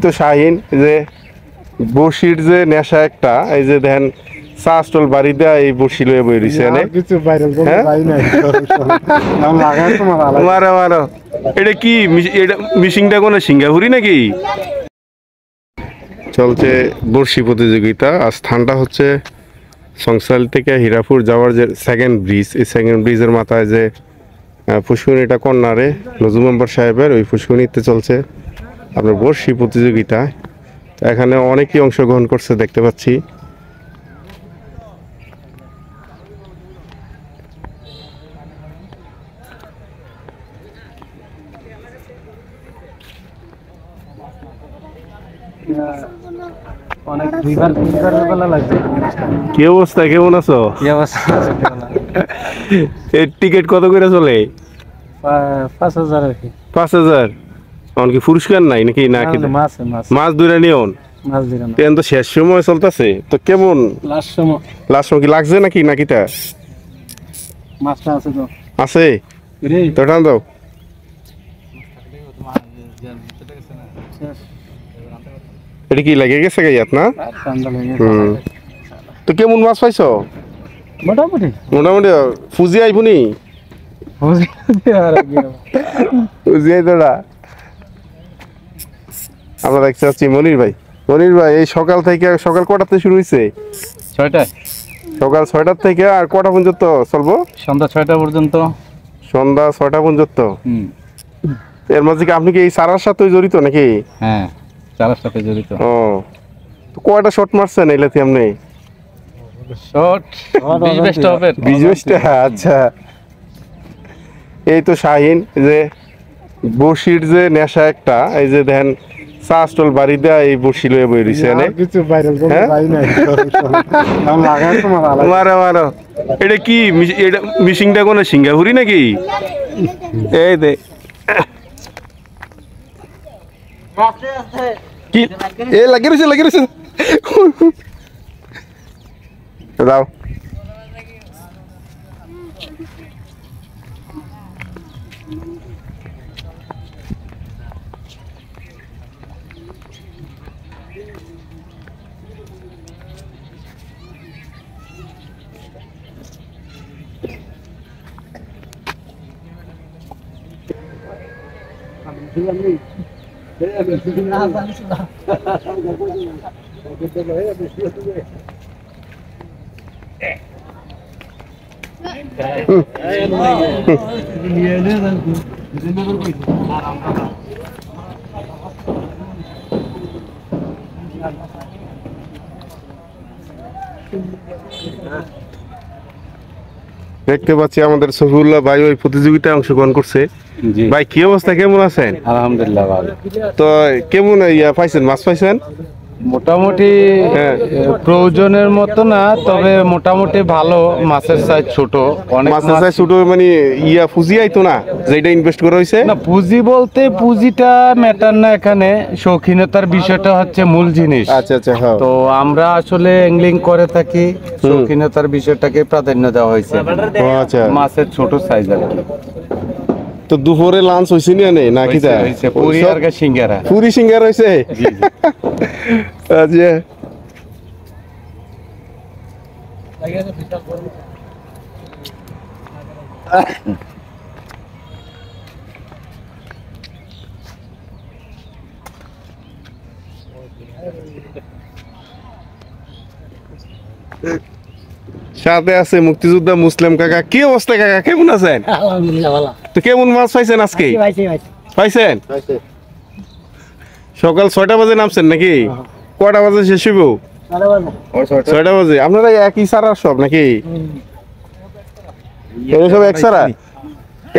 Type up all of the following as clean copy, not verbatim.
তো শাহিন যে বড়শির যে নেশা একটা, এই যে দেখেন চা স্টল বাড়ি দেয়া এই বড়শি লয়ে বই রইছে এনে কিছু ভাইরাল করে যাই নাই নাম লাগায় তোমার আলাদা মারো মারো। এটা কি এটা মিশিংটা কোন সিঙ্গাপুরি নাকি? চলছে বড়শি প্রতিযোগিতা। আর স্থানটা হচ্ছে সংসাল থেকে হীরাপুর যাওয়ার যে সেকেন্ড ব্রিজ, এই সেকেন্ড ব্রিজের মাথায় যে পুষ্করিণীটা কর্নারে নজরুল মেম্বার সাহেবের ওই পুষ্করিণীতে চলছে আপনার বড়শি প্রতিযোগিতা। এখানে অনেকেই অংশগ্রহণ করছে দেখতে পাচ্ছি। অনেক দুইবার বেলা লাগছে। কি অবস্থা, কেমন আছো? কি অবস্থা? এর টিকিট কত করে চলে? 5000 আর কি। 5000। এমনকি পুরস্কার নাই নাকি? না কি মাছ ধরে নিয়ন মাছ দিলাম তো শেষ সময় চলতেছে তো কেমন লাস্ট সময় কি লাগছে নাকি নাকিটা মাছটা আছে তো আছে তো টান দাও। এটা কি লাগে গেছে গাইয়াত না? তো কেমন মাছ পাইছো? মোটামুটি ফুজি আইবনি ফুজি আই তোরা। আমরা দেখতে পাচ্ছি মনির ভাই এই সকাল থেকে, সকাল কটাতে শুরু হয়েছে? 6টায়। সকাল 6টার থেকে আর কটা পর্যন্ত চলবো? সন্ধ্যা 6টা পর্যন্ত। সন্ধ্যা 6টা পর্যন্ত। এর মাঝে কি আপনি কি এই চারার সাথে জড়িত নাকি? হ্যাঁ, চারার সাথে জড়িত। ও তো কয়টা শট মারছেন এলাতে আপনি? শট 20-22টা হবে। 20-22টা? আচ্ছা। এই তো শাহিন যে বড়শির যে নেশা একটা, এই যে দেখেন চা স্টল বাড়ি দেয়া এই বড়শি লয়ে বই রইছে এনে কিছু ভাইরাল করে যাই নাই নাম লাগায় তোমার আলাদা মারো মারো। এটা কি এটা মিশিংটা কোন সিঙ্গাপুরি নাকি? এই দে কি এ লাগি রইছে দাও। দেখতে পাচ্ছি আমাদের সফিউল্লাহ ভাই ওই প্রতিযোগিতায় অংশগ্রহণ করছে। ভাই কি অবস্থা, কেমন আছেন? আলহামদুলিল্লাহ ভালো। তো কেমন পাইছেন, মাছ পাইছেন? মোটামুটি প্রয়োজনের মতো না, তবে মোটামুটি ভালো। মাছের সাইজ ছোট, অনেক মাছের সাইজ ছোট মানে পুঁজি আইতো না যেটা ইনভেস্ট করা হয়েছে? না, পুঁজি বলতে পুঁজিটা ম্যাটার না, এখানে শৌখিনতার বিষয়টা হচ্ছে মূল জিনিস। আচ্ছা আচ্ছা। হ্যাঁ, তো আমরা আসলে অ্যাংলিং করে থাকি, শৌখিনতার বিষয়টাকে প্রাধান্য দেওয়া হয়েছে। আচ্ছা, মাছের ছোট সাইজ আর কি। তো দুপুরে লাঞ্চ হইছে নি নাকি? পুরি আর সিঙ্গারা। পুরি সিঙ্গারা হইছে? আচ্ছা। সাথে আছে মুক্তিযোদ্ধা মুসলিম কাকা। কি অবস্থা কাকা, কেমন আছেন? আলহামদুলিল্লাহ ভালো। তো কেমন মাছ পাইছেন আজকে? পাইছেন? সকাল 6টা বাজে নামছেন নাকি? কটা বাজে শেষ হইব? 6টা বাজে। আপনারা একই সারার সব নাকি? সব এক সারা?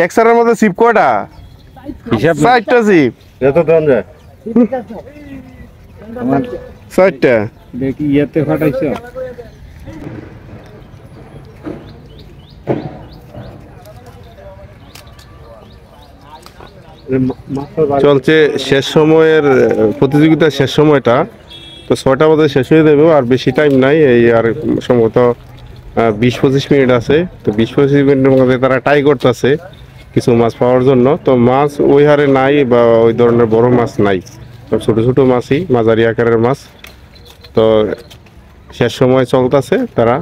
এক সারার মধ্যে সিপ কয়টা? 4টা সিপ। যত দাম যায় 4টা। দেখি ইয়েতে ফাটাইছো। চলছে শেষ সময়ের প্রতিযোগিতার শেষ সময়টা। তো 6টা বাজে শেষ হয়ে যাবে, আর বেশি টাইম নাই। এই আর সম্ভবত 20-25 মিনিট আছে। তো 20-25 মিনিটের মধ্যে তারা টাই করতেছে কিছু মাছ পাওয়ার জন্য। তো মাছ ওই হারে নাই বা ওই ধরনের বড় মাছ নাই। তো ছোট ছোট মাছই, মাঝারি আকারের মাছ। তো শেষ সময় চলতেছে, তারা